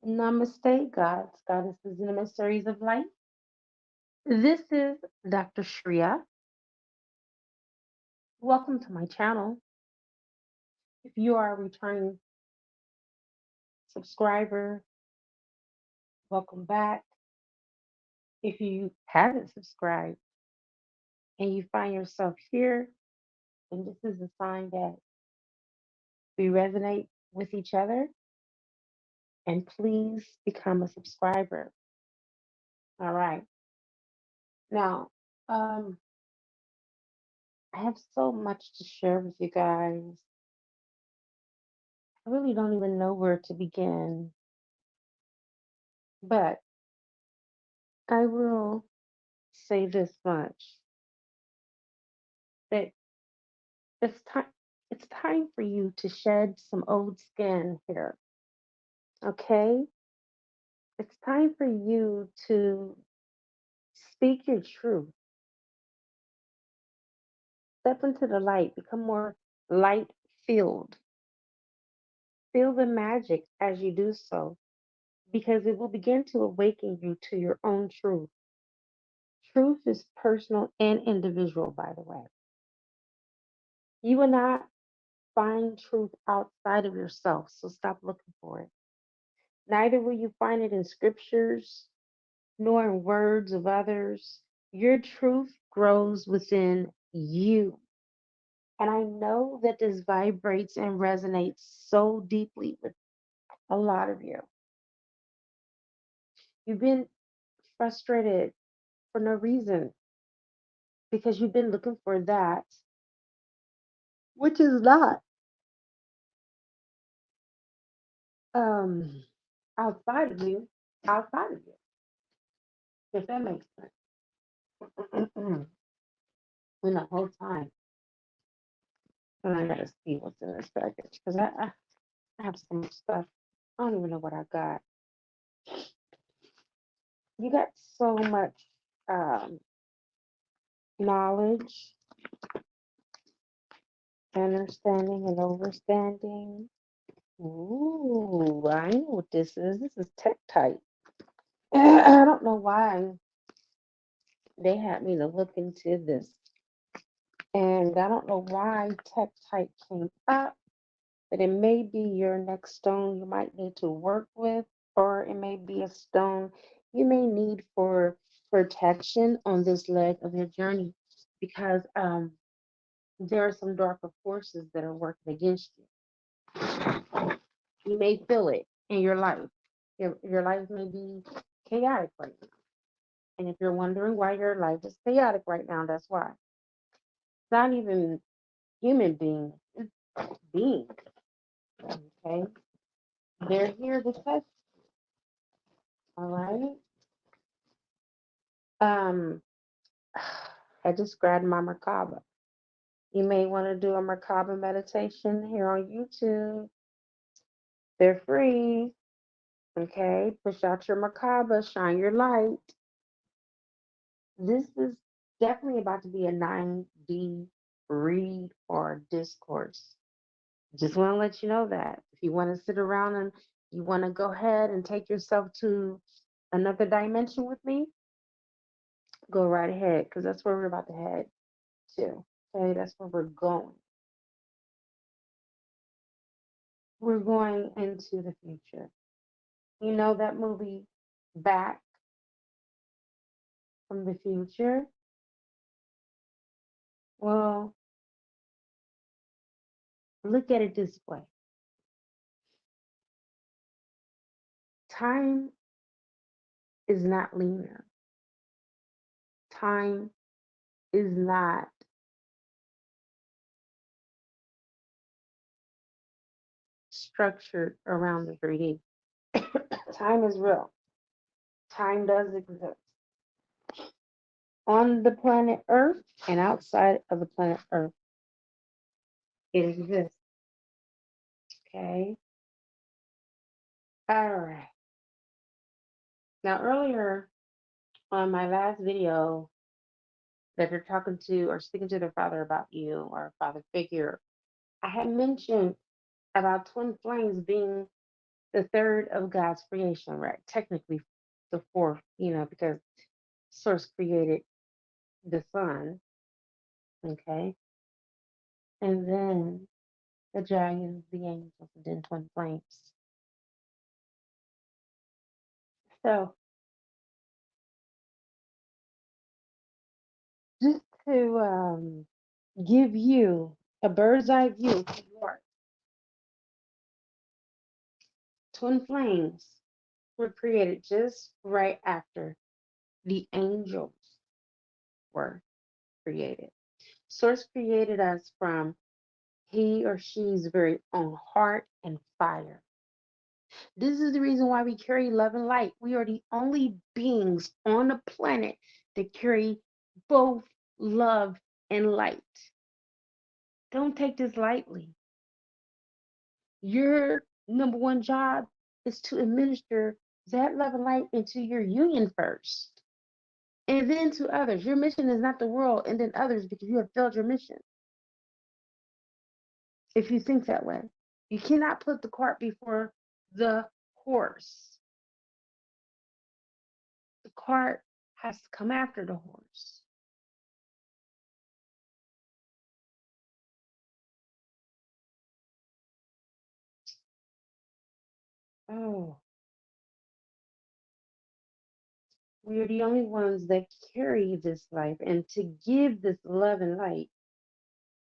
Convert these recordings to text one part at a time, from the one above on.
Namaste, gods, goddesses, and emissaries of light. This is Dr. Shreya. Welcome to my channel. If you are a returning subscriber, welcome back. If you haven't subscribed and you find yourself here, then this is a sign that we resonate with each other. And please become a subscriber. All right. Now, I have so much to share with you guys. I really don't even know where to begin, but I will say this much that it's time for you to shed some old skin here. Okay? It's time for you to speak your truth. Step into the light, become more light filled. Feel the magic as you do so, because it will begin to awaken you to your own truth. Truth is personal and individual, by the way. You will not find truth outside of yourself, so stop looking for it. Neither will you find it in scriptures nor in words of others. Your truth grows within you. And I know that this vibrates and resonates so deeply with a lot of you. You've been frustrated for no reason because you've been looking for that, which is not um, outside of you, outside of you, if that makes sense. And the whole time, and I gotta see what's in this package because I have so much stuff. I don't even know what I got. You got so much um, knowledge, understanding, and overstanding. Ooh, I know what this is. This is tech type. I don't know why they had me to look into this. And I don't know why tech type came up, but it may be your next stone you might need to work with, or it may be a stone you may need for protection on this leg of your journey because there are some darker forces that are working against you. You may feel it in your life. Your life may be chaotic right now. And if you're wondering why your life is chaotic right now, that's why. It's not even human beings, it's beings. Okay? They're here to test. All right. Um, I just grabbed my Merkaba. You may want to do a Merkaba meditation here on YouTube. They're free. Okay, push out your Merkaba, shine your light. This is definitely about to be a 9D read or discourse. Just want to let you know that. If you want to sit around and you want to go ahead and take yourself to another dimension with me, go right ahead because that's where we're about to head to. Okay, that's where we're going. We're going into the future. You know that movie Back from the Future? Well, look at it this way. Time is not linear. Time is not structured around the 3D. Time is real. Time does exist on the planet Earth and outside of the planet Earth. It exists. Okay. All right. Now, earlier on my last video, that they're talking to or speaking to their father about you or a father figure, I had mentioned about twin flames being the third of God's creation, right? Technically, the fourth, because Source created the sun, okay? And then the dragons, the angels, and then twin flames. So, just to give you a bird's eye view of who you are, twin flames were created just right after the angels were created. Source created us from he or she's very own heart and fire. This is the reason why we carry love and light. We are the only beings on the planet that carry both love and light. Don't take this lightly. Your number one job is to administer that love and light into your union first, and then to others. Your mission is not the world and then others, because you have failed your mission if you think that way. You cannot put the cart before the horse. The cart has to come after the horse. Oh, we are the only ones that carry this life and to give this love and light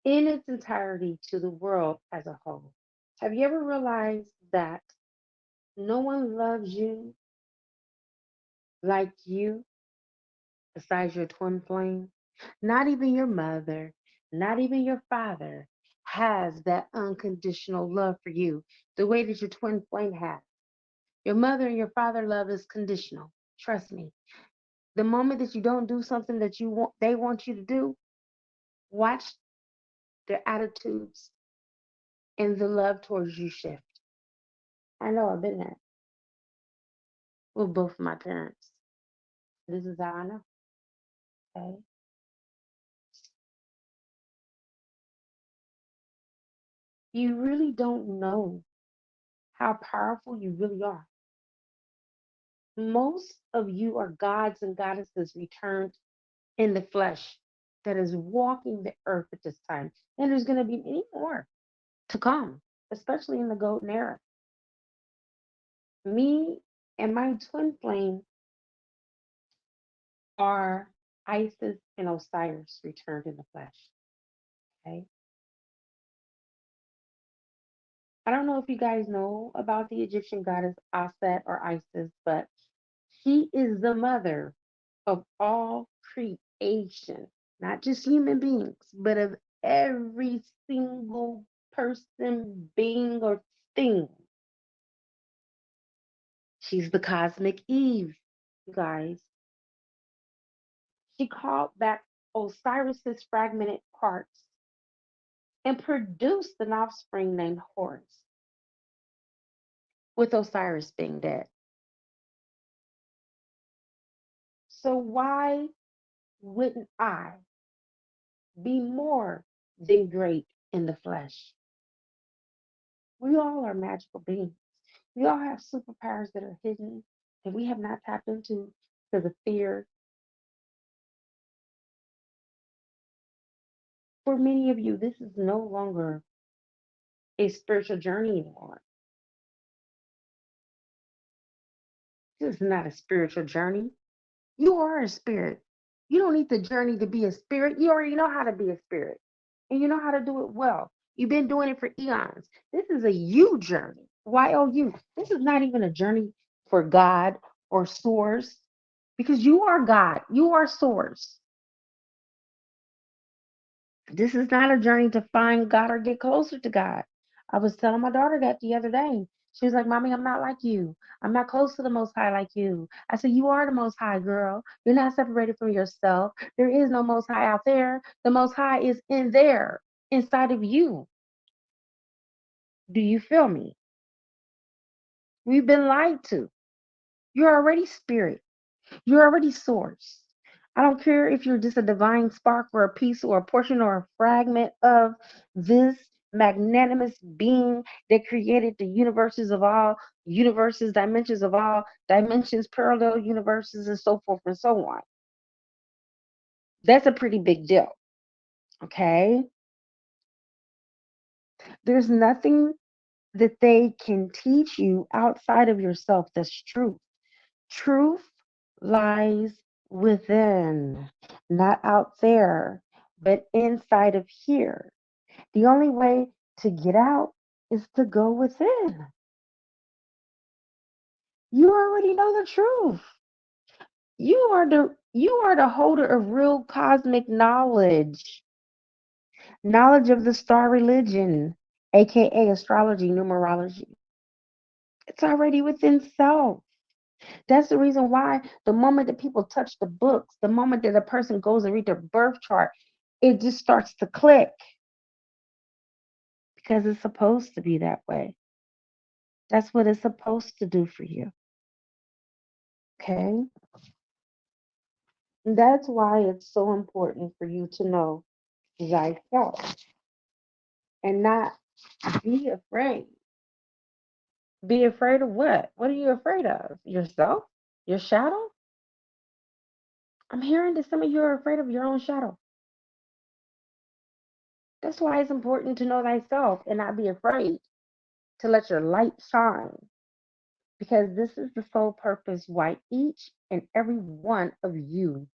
in its entirety to the world as a whole. Have you ever realized that no one loves you like you besides your twin flame? Not even your mother, not even your father has that unconditional love for you the way that your twin flame has. Your mother and your father love is conditional. Trust me. The moment that you don't do something that they want you to do, watch their attitudes and the love towards you shift. I know I've been there with both of my parents. This is how I know. Okay. You really don't know how powerful you really are. Most of you are gods and goddesses returned in the flesh that is walking the earth at this time. And there's going to be many more to come, especially in the golden era. Me and my twin flame are Isis and Osiris returned in the flesh. Okay. I don't know if you guys know about the Egyptian goddess Aset or Isis, but she is the mother of all creation, not just human beings, but of every single person, being, or thing. She's the cosmic Eve, you guys. She called back Osiris's fragmented parts and produced an offspring named Horus, with Osiris being dead. So why wouldn't I be more than great in the flesh? We all are magical beings. We all have superpowers that are hidden that we have not tapped into because of fear. For many of you, this is no longer a spiritual journey anymore. This is not a spiritual journey. You are a spirit. You don't need the journey to be a spirit. You already know how to be a spirit. And you know how to do it well. You've been doing it for eons. This is a you journey. Y-O-U. This is not even a journey for God or source, because you are God. You are source. This is not a journey to find God or get closer to God. I was telling my daughter that the other day. She was like, Mommy, I'm not like you. I'm not close to the Most High like you. I said, You are the Most High, girl. You're not separated from yourself. There is no Most High out there. The Most High is in there, inside of you. Do you feel me? We've been lied to. You're already spirit. You're already source. I don't care if you're just a divine spark or a piece or a portion or a fragment of this. magnanimous being that created the universes of all universes, dimensions of all dimensions, parallel universes, and so forth and so on. That's a pretty big deal. Okay. There's nothing that they can teach you outside of yourself that's truth. Truth lies within, not out there, but inside of here. The only way to get out is to go within. You already know the truth. You are the holder of real cosmic knowledge. Knowledge of the star religion, aka astrology, numerology. It's already within self. That's the reason why the moment that people touch the books, the moment that a person goes and read their birth chart, it just starts to click because it's supposed to be that way. That's what it's supposed to do for you. Okay? That's why it's so important for you to know thyself and not be afraid. Be afraid of what? What are you afraid of? Yourself? Your shadow? I'm hearing that some of you are afraid of your own shadow. That's why it's important to know thyself and not be afraid to let your light shine. Because this is the sole purpose why each and every one of you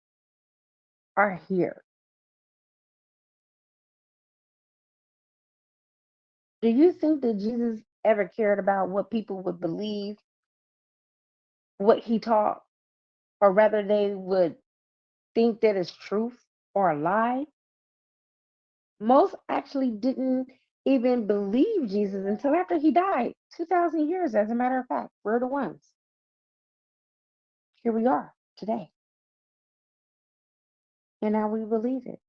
are here. Do you think that Jesus ever cared about what people would believe, what he taught, or rather they would think that is truth or a lie? Most actually didn't even believe Jesus until after he died. 2,000 years, as a matter of fact. We're the ones. Here we are today. And now we believe it.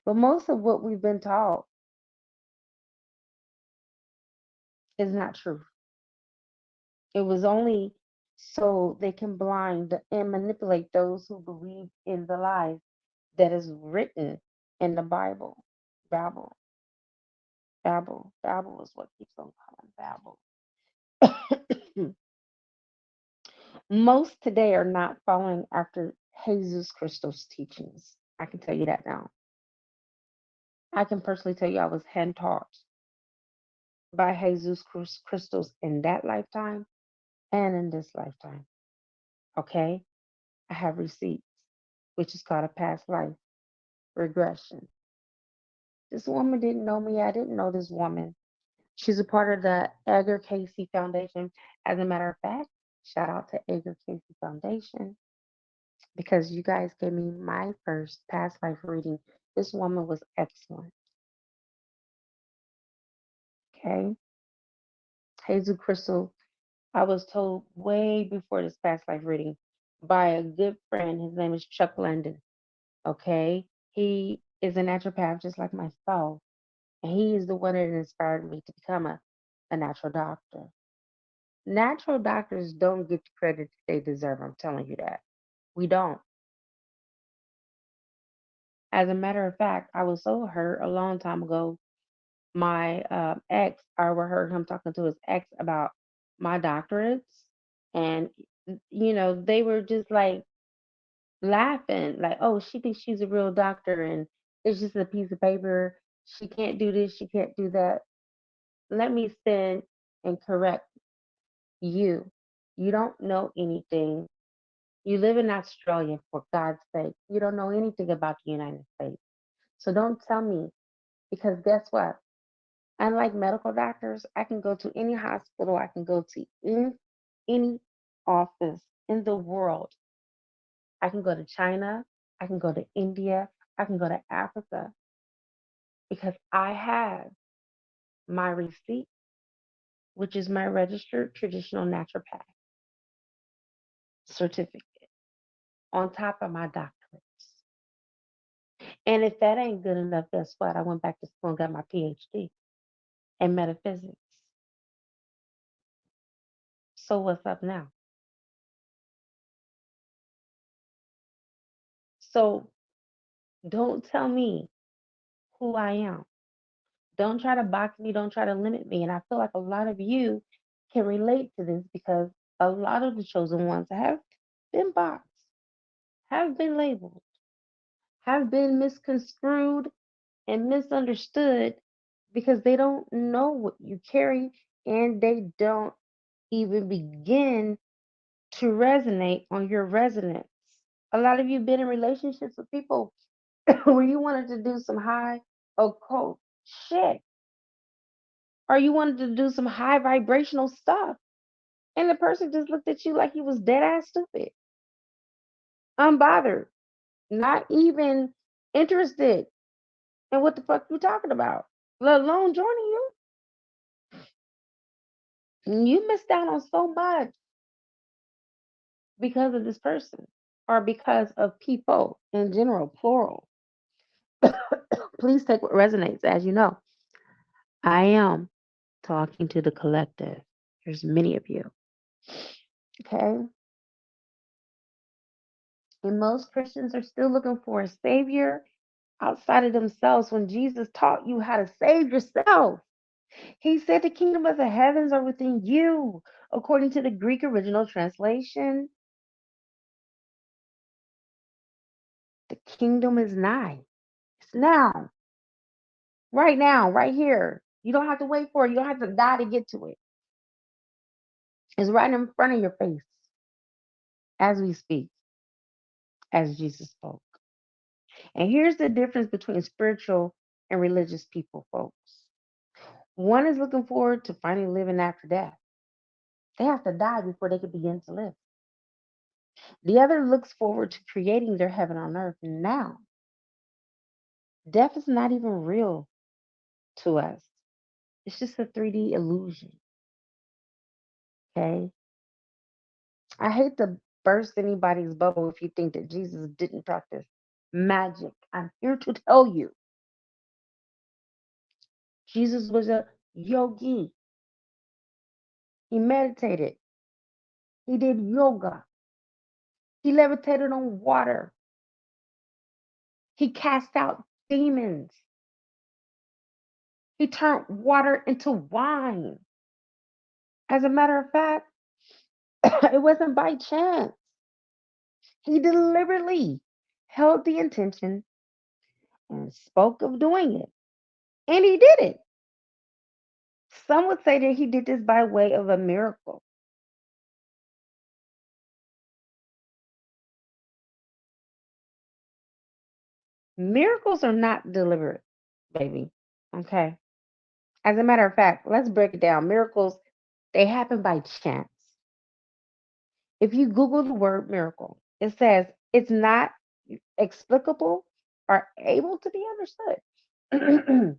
But most of what we've been taught is not true. It was only so they can blind and manipulate those who believe in the lies that is written in the Bible. Babel, Babel, Babel is what keeps on calling Babel. Most today are not following after Jesus Christo's teachings. I can tell you that now. I can personally tell you I was hand taught by Jesus Christos in that lifetime and in this lifetime. Okay? I have receipts, which is called a past life regression. This woman didn't know me. I didn't know this woman. She's a part of the Edgar Casey Foundation. As a matter of fact, shout out to Edgar Casey Foundation because you guys gave me my first past life reading. This woman was excellent. Okay. Jesus Crystal, I was told way before this past life reading by a good friend. His name is Chuck London. Okay. He is a naturopath just like myself. And he is the one that inspired me to become a natural doctor. Natural doctors don't get the credit that they deserve. I'm telling you that. We don't. As a matter of fact, I was so hurt a long time ago. My ex, I overheard him talking to his ex about my doctorates. And, they were just like laughing, like, oh, she thinks she's a real doctor and it's just a piece of paper. She can't do this, she can't do that. Let me stand and correct you. You don't know anything. You live in Australia, for God's sake. You don't know anything about the United States. So don't tell me, because guess what? Unlike medical doctors, I can go to any hospital, I can go to any office in the world. I can go to China, I can go to India, I can go to Africa, because I have my receipt, which is my registered traditional naturopath certificate, on top of my doctorates. And if that ain't good enough, guess what? I went back to school and got my PhD in metaphysics. So what's up now? So Don't tell me who I am. Don't try to box me. Don't try to limit me. And I feel like a lot of you can relate to this because a lot of the chosen ones have been boxed, have been labeled, have been misconstrued and misunderstood because they don't know what you carry and they don't even begin to resonate on your resonance. A lot of you been in relationships with people where you wanted to do some high occult shit or you wanted to do some high vibrational stuff and the person just looked at you like you was dead ass stupid, unbothered, not even interested in what the fuck you talking about, let alone joining you. You missed out on so much because of this person or because of people in general, plural. Please take what resonates. As you know, I am talking to the collective. There's many of you. Okay. And most Christians are still looking for a savior outside of themselves when Jesus taught you how to save yourself. He said the kingdom of the heavens are within you. According to the Greek original translation, the kingdom is nigh. It's now. Right now, right here. You don't have to wait for it. You don't have to die to get to it. It's right in front of your face as we speak, as Jesus spoke. And here's the difference between spiritual and religious people, folks. One is looking forward to finally living after death. They have to die before they can begin to live. The other looks forward to creating their heaven on earth now. Death is not even real to us. It's just a 3D illusion. Okay? I hate to burst anybody's bubble if you think that Jesus didn't practice magic. I'm here to tell you Jesus was a yogi. He meditated, he did yoga, he levitated on water, he cast out demons, he turned water into wine. As a matter of fact, it wasn't by chance. He deliberately held the intention and spoke of doing it. And he did it. Some would say that he did this by way of a miracle. Miracles are not deliberate, baby. Okay. As a matter of fact, let's break it down. Miracles, they happen by chance. If you Google the word miracle, it says it's not explicable or able to be understood.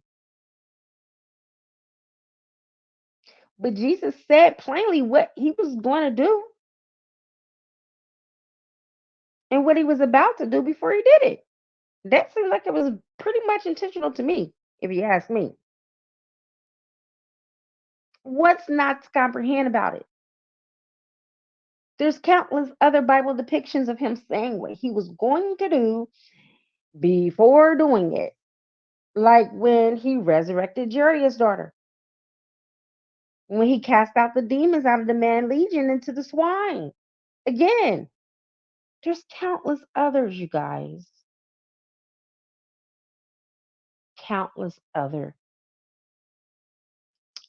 But Jesus said plainly what he was going to do and what he was about to do before he did it. That seemed like it was pretty much intentional to me, if you ask me. What's not to comprehend about it? There's countless other Bible depictions of him saying what he was going to do before doing it. Like when he resurrected Jairus' daughter, when he cast out the demons out of the man legion into the swine. Again, there's countless others, you guys. Countless other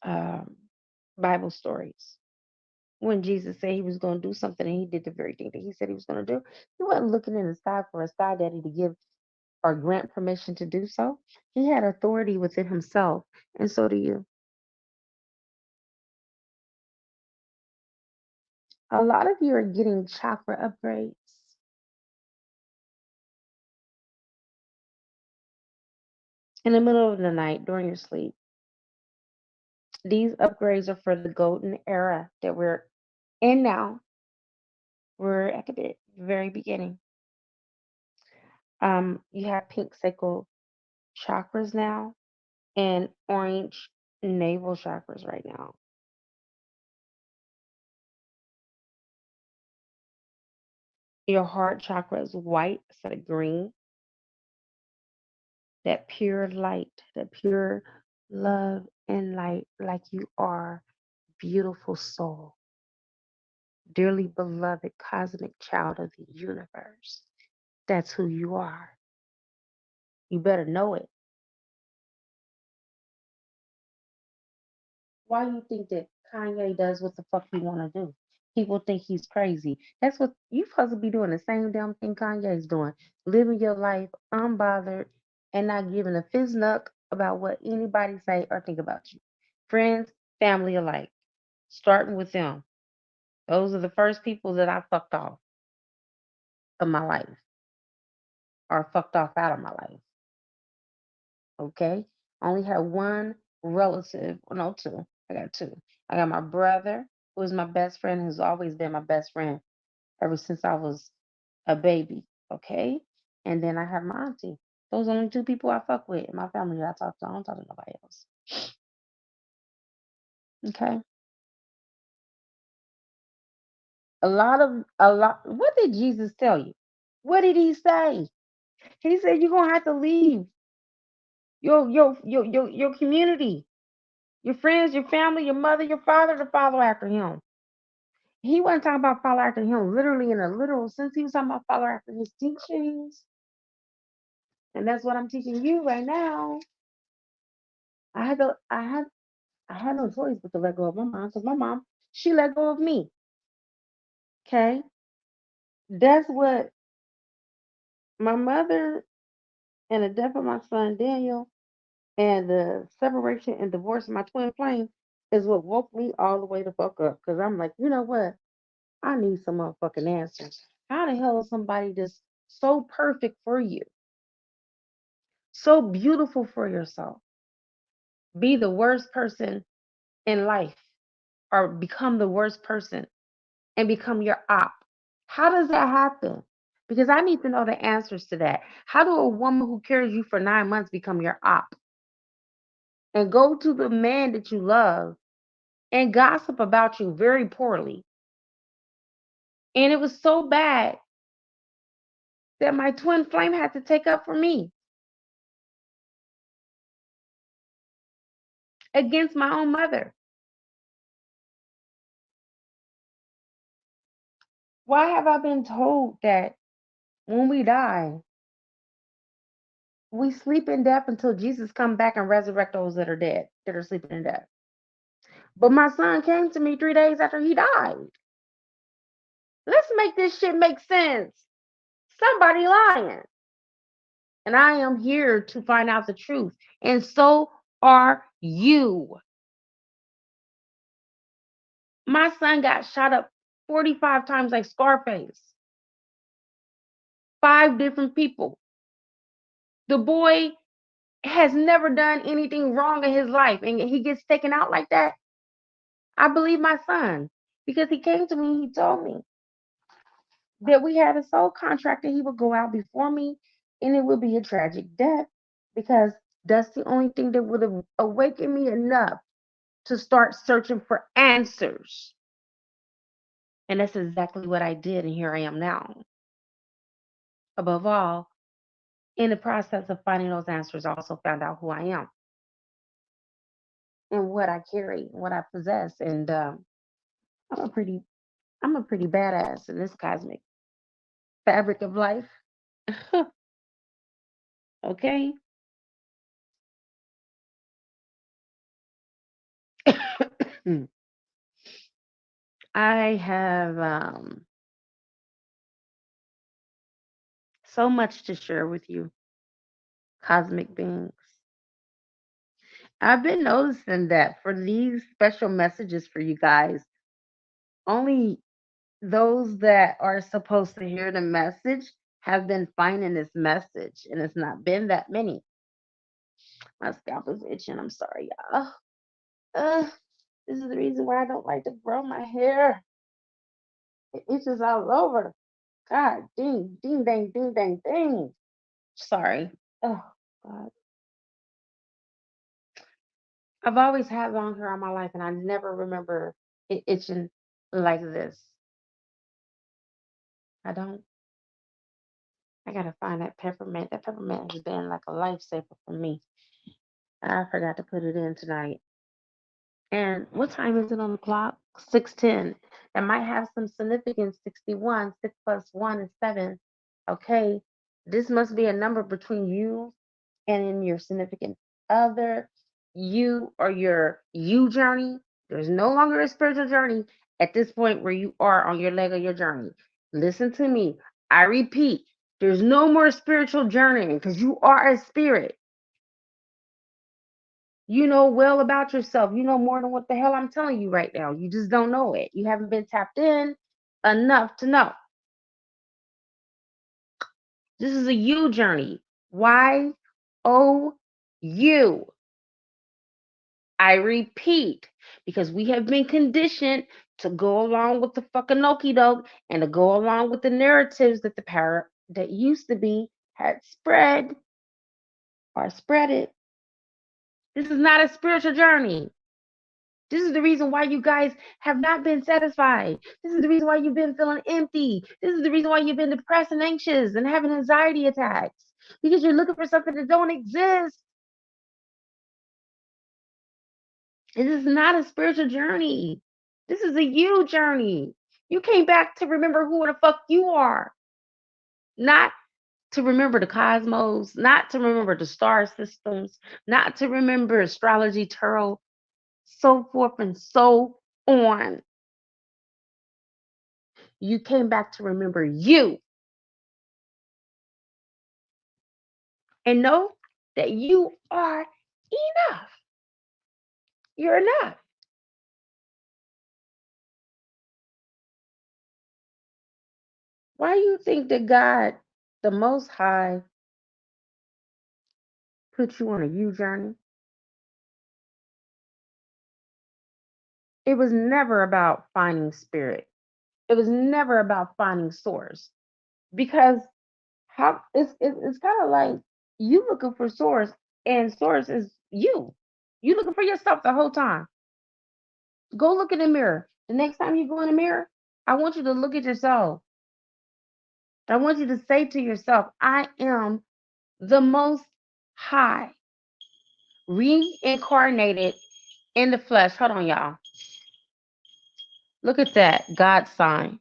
um, Bible stories. When Jesus said he was going to do something and he did the very thing that he said he was going to do, he wasn't looking in the sky for a sky daddy to give or grant permission to do so. He had authority within himself, and so do you. A lot of you are getting chakra upgrades in the middle of the night during your sleep. These upgrades are for the golden era that we're in now. We're at the very beginning. You have pink sacral chakras now and orange navel chakras right now. Your heart chakra is white instead of green. that pure light, that pure love and light, like you are, beautiful soul, dearly beloved cosmic child of the universe. That's who you are. You better know it. Why do you think that Kanye does what the fuck he want to do? People think he's crazy. That's what you supposed to be doing. The same damn thing Kanye's doing, living your life unbothered and not giving a fizz nuck about what anybody say or think about you. Friends, family alike. Starting with them. Those are the first people that I fucked off of my life or fucked off out of my life. Okay? I only had one relative, well, no, two. I got two. I got my brother, who is my best friend, who's always been my best friend ever since I was a baby. Okay? And then I have my auntie. Those are the only two people I fuck with in my family that I talk to. I don't talk to nobody else. Okay? What did Jesus tell you? What did he say? He said you're gonna have to leave your community, your friends, your family, your mother, your father to follow after him. He wasn't talking about follow after him literally in a literal sense. He was talking about follow after his teachings. And that's what I'm teaching you right now. I had to I had no choice but to let go of my mom because my mom, she let go of me. Okay. That's what my mother and the death of my son Daniel and the separation and divorce of my twin flame is what woke me all the way the fuck up. Because I'm like, you know what? I need some motherfucking answers. How the hell is somebody just so perfect for you, so beautiful for yourself, be the worst person in life or become the worst person and become your op? How does that happen? Because I need to know the answers to that. How do a woman who carries you for 9 months become your op and go to the man that you love and gossip about you very poorly? And it was so bad that my twin flame had to take up for me against my own mother. Why have I been told that when we die, we sleep in death until Jesus come back and resurrect those that are dead, that are sleeping in death? But my son came to me 3 days after he died. Let's make this shit make sense. Somebody lying. And I am here to find out the truth. And so are you. My son got shot up 45 times like Scarface. 5 different people. The boy has never done anything wrong in his life and he gets taken out like that. I believe my son because he came to me, he told me that we had a soul contract and he would go out before me and it would be a tragic death because that's the only thing that would have awakened me enough to start searching for answers. And that's exactly what I did, and here I am now. Above all, in the process of finding those answers, I also found out who I am and what I carry, what I possess, and I'm a pretty, I'm a pretty badass in this cosmic fabric of life. Okay. I have so much to share with you, cosmic beings. I've been noticing that for these special messages for you guys, only those that are supposed to hear the message have been finding this message, and it's not been that many. My scalp is itching. I'm sorry, y'all. This is the reason why I don't like to grow my hair. It itches all over. God, ding, ding, dang, ding, dang, ding. Sorry. Oh, God. I've always had long hair all my life, and I never remember it itching like this. I don't. I gotta find that peppermint. That peppermint has been like a lifesaver for me. I forgot to put it in tonight. And what time is it on the clock? 6:10. That might have some significance. 61. 6 plus 1 is 7. Okay. This must be a number between you and in your significant other, you or your you journey. There's no longer a spiritual journey at this point where you are on your leg of your journey. Listen to me. I repeat, there's no more spiritual journeying because you are a spirit. You know well about yourself. You know more than what the hell I'm telling you right now. You just don't know it. You haven't been tapped in enough to know. This is a you journey. YOU. I repeat, because we have been conditioned to go along with the fucking okie doke and to go along with the narratives that the power that used to be had spread or spread it. This is not a spiritual journey. This is the reason why you guys have not been satisfied. This is the reason why you've been feeling empty. This is the reason why you've been depressed and anxious and having anxiety attacks because you're looking for something that don't exist. This is not a spiritual journey. This is a you journey. You came back to remember who the fuck you are, not to remember the cosmos, not to remember the star systems, not to remember astrology, tarot, so forth and so on. You came back to remember you and know that you are enough. You're enough. Why do you think that God, the Most High, put you on a you journey? It was never about finding spirit. It was never about finding source. Because how it's kind of like you looking for source and source is you. You looking for yourself the whole time. Go look in the mirror. The next time you go in the mirror, I want you to look at yourself. I want you to say to yourself, I am the most high, reincarnated in the flesh. Hold on, y'all. Look at that God sign.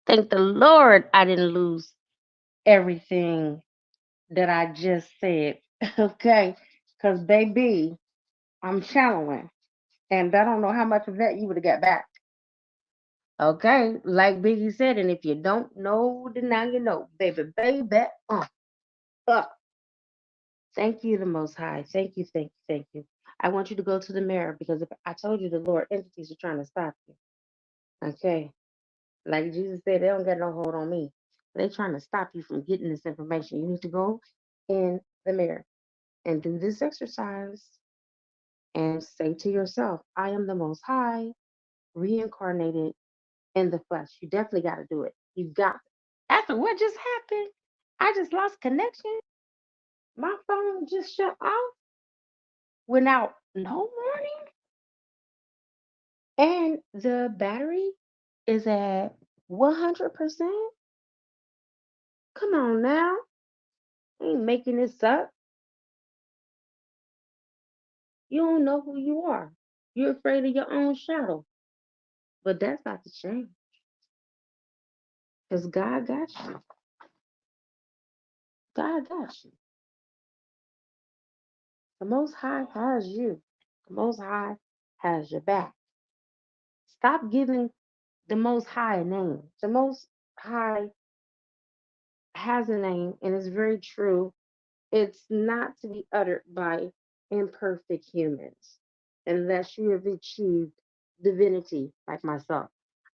Thank the Lord I didn't lose everything that I just said. Okay? Because, baby, I'm channeling. And I don't know how much of that you would have got back. Okay? Like Biggie said, and if you don't know, then now you know. Baby. Uh. Thank you, the Most High. Thank you. I want you to go to the mirror because if I told you the Lord entities are trying to stop you. Okay? Like Jesus said, they don't got no hold on me. They're trying to stop you from getting this information. You need to go in the mirror and do this exercise and say to yourself, I am the Most High, reincarnated in the flesh. You definitely got to do it. You got it. After what just happened, I just lost connection. My phone just shut off without no warning. And the battery is at 100%. Come on now. I ain't making this up. You don't know who you are. You're afraid of your own shadow. But that's not the change. Because God got you. God got you. The Most High has you. The Most High has your back. Stop giving the Most High a name. The Most High has a name, and it's very true. It's not to be uttered by imperfect humans unless you have achieved divinity like myself.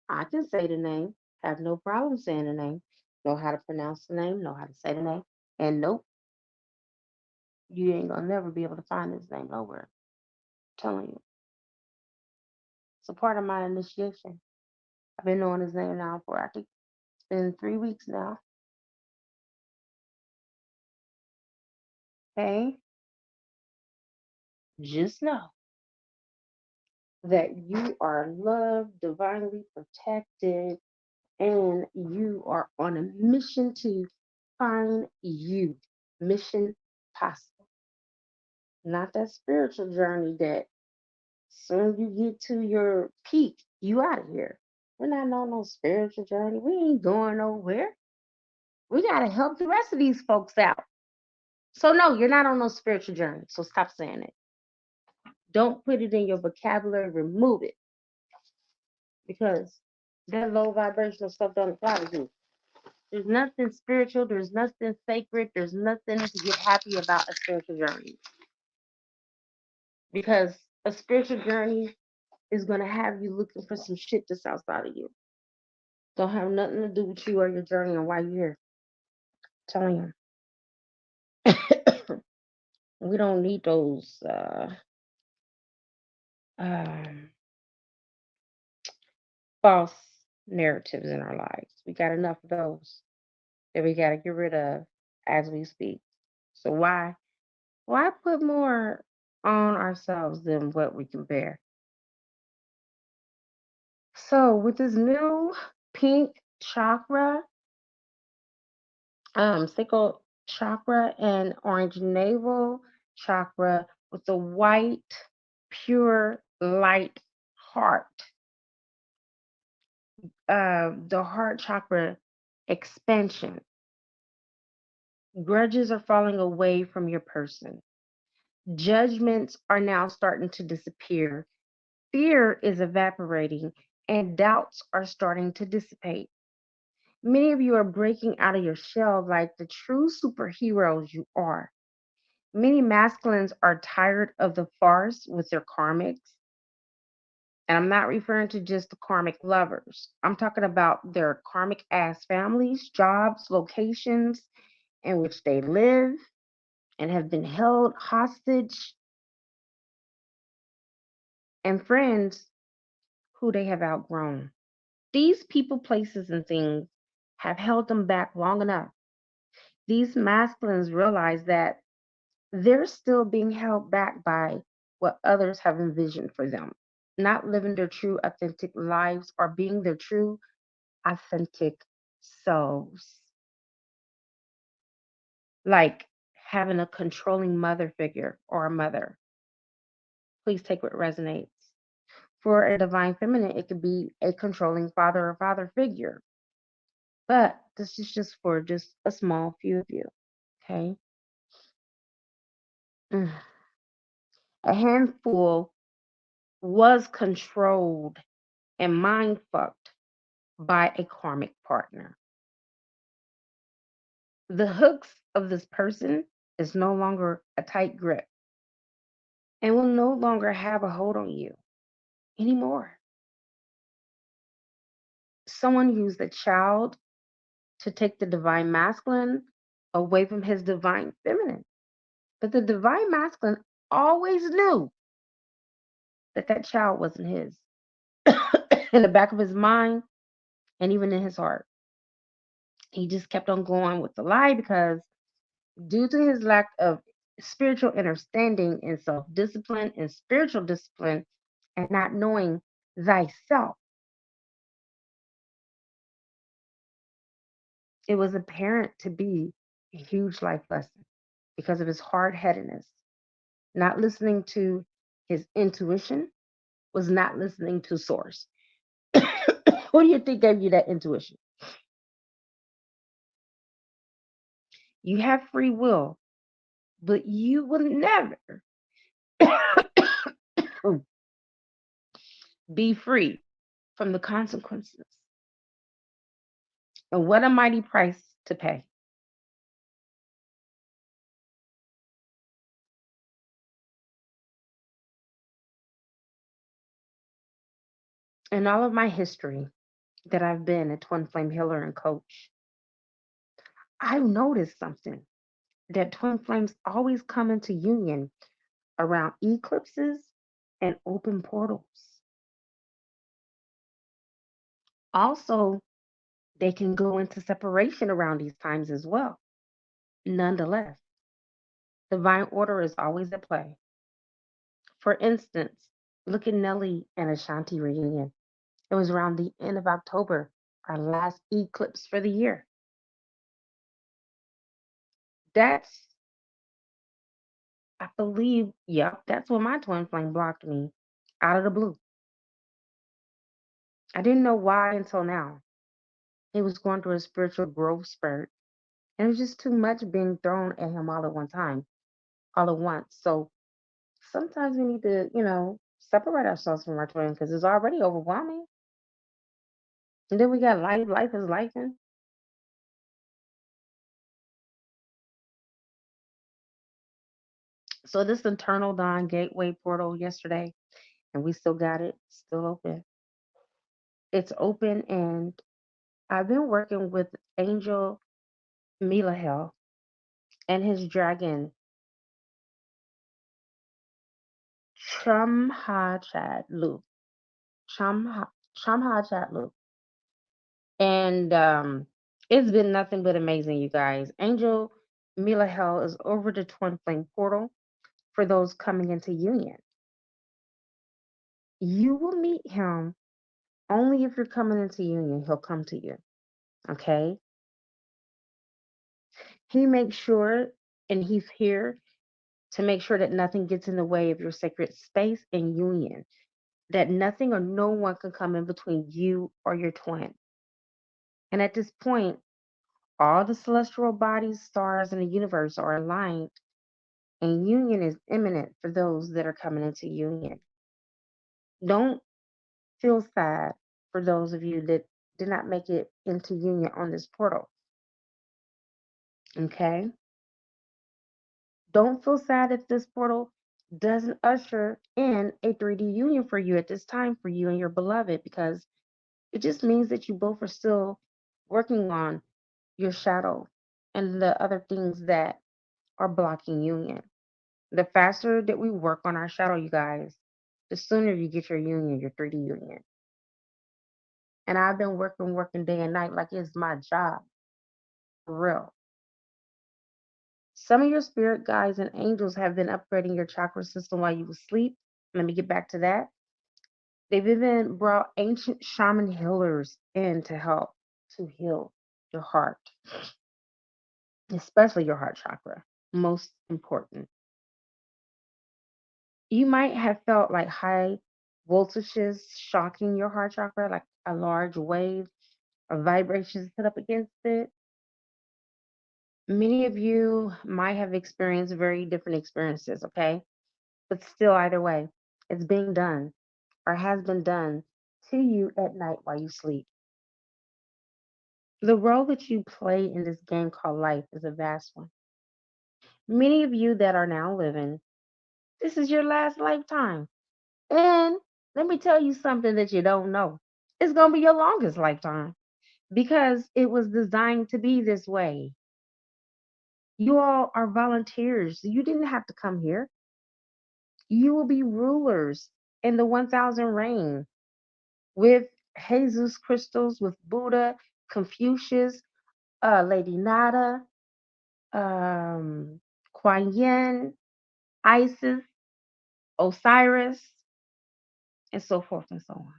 I can say the name, have no problem saying the name, know how to pronounce the name, know how to say the name, and nope, you ain't gonna never be able to find this name nowhere. I'm telling you. It's a part of my initiation. I've been knowing his name now for I think it's been 3 weeks now. Okay? Just know that you are loved, divinely protected, and you are on a mission to find you. Mission possible. Not that spiritual journey that soon you get to your peak, you out of here. We're not on no spiritual journey. We ain't going nowhere. We got to help the rest of these folks out. So, no, you're not on no spiritual journey. So, stop saying it. Don't put it in your vocabulary. Remove it. Because that low vibrational stuff don't apply to you. There's nothing spiritual. There's nothing sacred. There's nothing to get happy about a spiritual journey. Because a spiritual journey is going to have you looking for some shit that's outside of you. Don't have nothing to do with you or your journey and why you're here. I'm telling you. We don't need those um, false narratives in our lives. We got enough of those that we got to get rid of as we speak. So why put more on ourselves than what we can bear? So with this new pink chakra, sacral chakra and orange navel chakra with the white, pure light heart, the heart chakra expansion. Grudges are falling away from your person. Judgments are now starting to disappear. Fear is evaporating, and doubts are starting to dissipate. Many of you are breaking out of your shell like the true superheroes you are. Many masculines are tired of the farce with their karmics. And I'm not referring to just the karmic lovers. I'm talking about their karmic ass families, jobs, locations in which they live and have been held hostage, and friends who they have outgrown. These people, places, and things have held them back long enough. These masculines realize that they're still being held back by what others have envisioned for them, not living their true, authentic lives or being their true, authentic selves. Like having a controlling mother figure or a mother. Please take what resonates. For a divine feminine, it could be a controlling father or father figure. But this is just for just a small few of you. Okay. Mm. A handful was controlled and mind fucked by a karmic partner. The hooks of this person is no longer a tight grip and will no longer have a hold on you anymore. Someone used a child to take the divine masculine away from his divine feminine. But the divine masculine always knew that that child wasn't his. In the back of his mind and even in his heart. He just kept on going with the lie because due to his lack of spiritual understanding and self discipline and spiritual discipline and not knowing thyself, it was apparent to be a huge life lesson because of his hard headedness, not listening to his intuition, was not listening to source. Who do you think gave you that intuition? You have free will, but you will never be free from the consequences. And what a mighty price to pay. In all of my history that I've been a twin flame healer and coach, I've noticed something that twin flames always come into union around eclipses and open portals. Also, they can go into separation around these times as well. Nonetheless, divine order is always at play. For instance, look at Nelly and Ashanti reunion. It was around the end of October, our last eclipse for the year. That's, I believe, yep, that's when my twin flame blocked me out of the blue. I didn't know why until now. He was going through a spiritual growth spurt, and it was just too much being thrown at him all at one time, all at once. So sometimes we need to, separate ourselves from our twin because it's already overwhelming. And then we got life, life is life. And so this internal dawn gateway portal yesterday, and we still got it, still open. It's open, and I've been working with Angel Milahel and his dragon Chamhachatlu. Chamhachatlu. And it's been nothing but amazing, you guys. Angel Milahel is over the twin flame portal for those coming into union. You will meet him only if you're coming into union, he'll come to you. Okay? He makes sure, and he's here to make sure that nothing gets in the way of your sacred space and union, that nothing or no one can come in between you or your twin. And at this point, all the celestial bodies, stars, in the universe are aligned, and union is imminent for those that are coming into union. Don't feel sad for those of you that did not make it into union on this portal. Okay? Don't feel sad if this portal doesn't usher in a 3D union for you at this time for you and your beloved, because it just means that you both are still working on your shadow and the other things that are blocking union. The faster that we work on our shadow, you guys, the sooner you get your union, your 3D union. And I've been working day and night like it's my job. For real. Some of your spirit guides and angels have been upgrading your chakra system while you were asleep. Let me get back to that. They've even brought ancient shaman healers in to help to heal your heart, especially your heart chakra. Most important. You might have felt like high voltages shocking your heart chakra, like a large wave vibrations put up against it. Many of you might have experienced very different experiences, okay? But still, either way, it's being done or has been done to you at night while you sleep. The role that you play in this game called life is a vast one. Many of you that are now living, this is your last lifetime. And let me tell you something that you don't know. It's going to be your longest lifetime because it was designed to be this way. You all are volunteers. You didn't have to come here. You will be rulers in the 1000 reign with Jesus crystals, with Buddha, Confucius, Lady Nada, Kuan Yin, Isis, Osiris, and so forth and so on.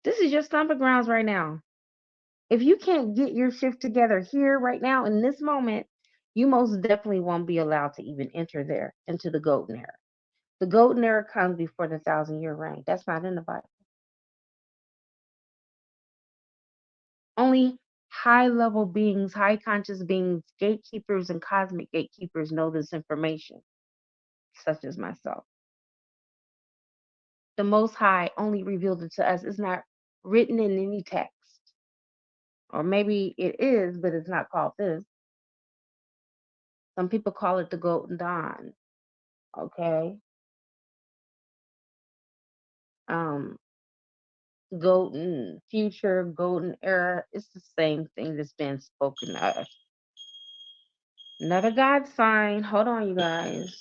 This is your stomping grounds right now. If you can't get your shift together here right now in this moment, you most definitely won't be allowed to even enter there into the golden era. The golden era comes before the 1000-year reign. That's not in the Bible. Only high level beings, high conscious beings, gatekeepers, and cosmic gatekeepers know this information, such as myself. The Most High only revealed it to us. It's not written in any text. Or maybe it is, but it's not called this. Some people call it the Golden Dawn. Okay. Um, Golden future, golden era. It's the same thing that's been spoken of. Another God sign. Hold on, you guys.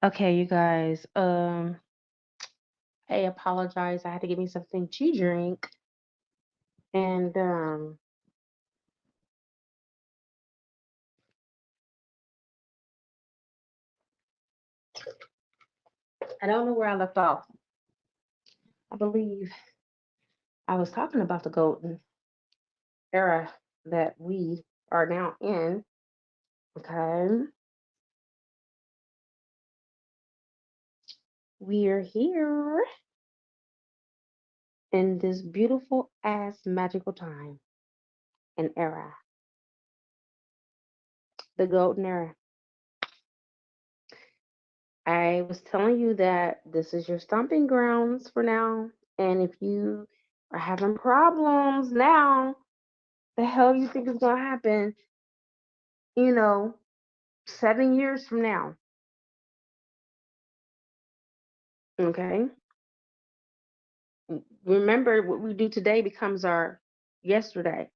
Okay, you guys. I apologize. I had to get me something to drink, and I don't know where I left off. I believe I was talking about the golden era that we are now in. Okay, we are here in this beautiful ass magical time and era, the golden era. I was telling you that this is your stomping grounds for now. And if you are having problems now, the hell you think is going to happen, you know, 7 years from now? Okay. Remember, what we do today becomes our yesterday.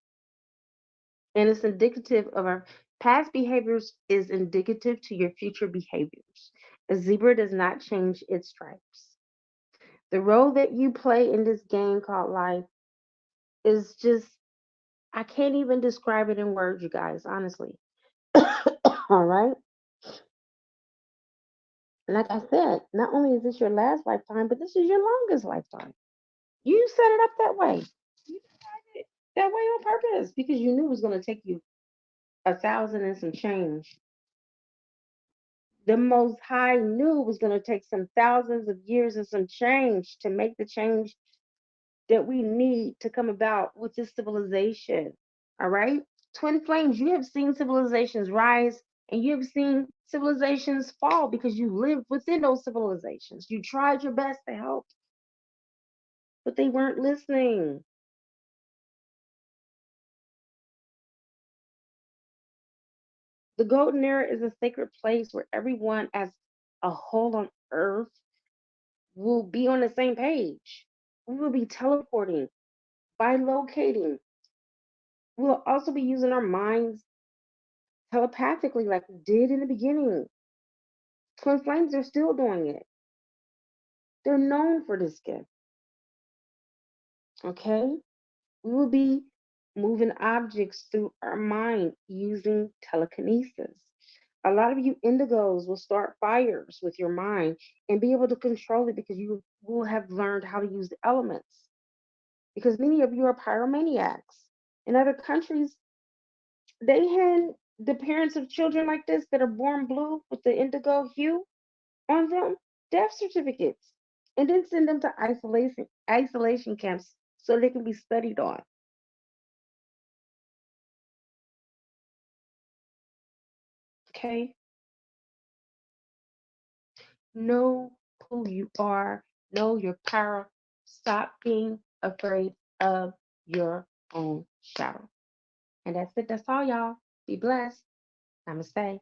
And it's indicative of our past behaviors, is indicative to your future behaviors. A zebra does not change its stripes. The role that you play in this game called life is just, I can't even describe it in words, you guys, honestly. All right. Like I said, not only is this your last lifetime, but this is your longest lifetime. You set it up that way. You designed it that way on purpose because you knew it was going to take you 1,000 and some change. The Most High knew it was going to take some thousands of years and some change to make the change that we need to come about with this civilization. All right? Twin flames, you have seen civilizations rise and you have seen civilizations fall because you lived within those civilizations. You tried your best to help, but they weren't listening. The golden era is a sacred place where everyone as a whole on earth will be on the same page. We will be teleporting, bilocating. We'll also be using our minds telepathically like we did in the beginning. Twin flames are still doing it. They're known for this gift. Okay? We will be moving objects through our mind using telekinesis. A lot of you indigos will start fires with your mind and be able to control it because you will have learned how to use the elements. Because many of you are pyromaniacs. In other countries, they hand the parents of children like this that are born blue with the indigo hue on them death certificates and then send them to isolation camps so they can be studied on. Okay? Know who you are, know your power, stop being afraid of your own shadow. And that's it. That's all, y'all. Be blessed. Namaste.